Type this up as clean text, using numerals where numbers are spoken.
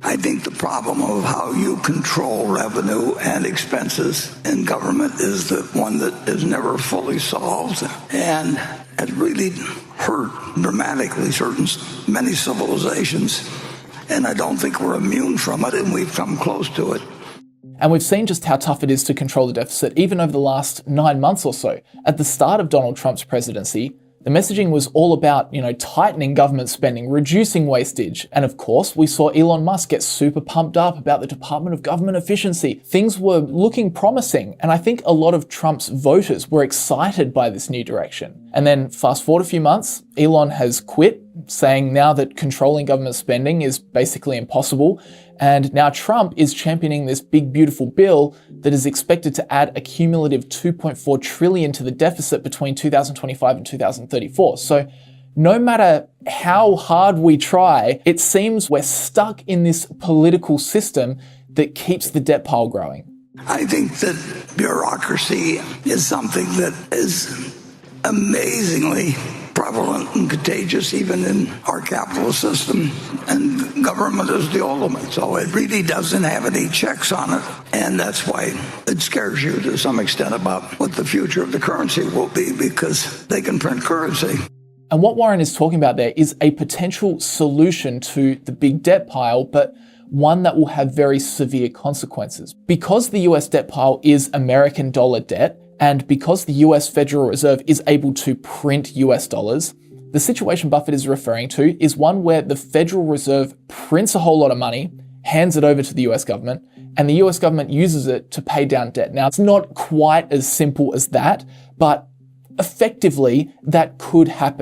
I think the problem of how you control revenue and expenses in government is the one that is never fully solved and has really hurt dramatically many civilizations. And I don't think we're immune from it, and we've come close to it. And we've seen just how tough it is to control the deficit even over the last 9 months or so. At the start of Donald Trump's presidency, the messaging was all about, tightening government spending, reducing wastage. And of course, we saw Elon Musk get super pumped up about the Department of Government Efficiency. Things were looking promising. And I think a lot of Trump's voters were excited by this new direction. And then fast forward a few months, Elon has quit, saying now that controlling government spending is basically impossible. And now Trump is championing this big, beautiful bill that is expected to add a cumulative $2.4 trillion to the deficit between 2025 and 2034. So no matter how hard we try, it seems we're stuck in this political system that keeps the debt pile growing. I think that bureaucracy is something that is amazingly prevalent and contagious even in our capitalist system, and government is the ultimate. So it really doesn't have any checks on it, and that's why it scares you to some extent about what the future of the currency will be, because they can print currency. And what Warren is talking about there is a potential solution to the big debt pile, but one that will have very severe consequences. Because the US debt pile is American dollar debt, and because the US Federal Reserve is able to print US dollars, the situation Buffett is referring to is one where the Federal Reserve prints a whole lot of money, hands it over to the US government, and the US government uses it to pay down debt. Now, it's not quite as simple as that, but effectively that could happen.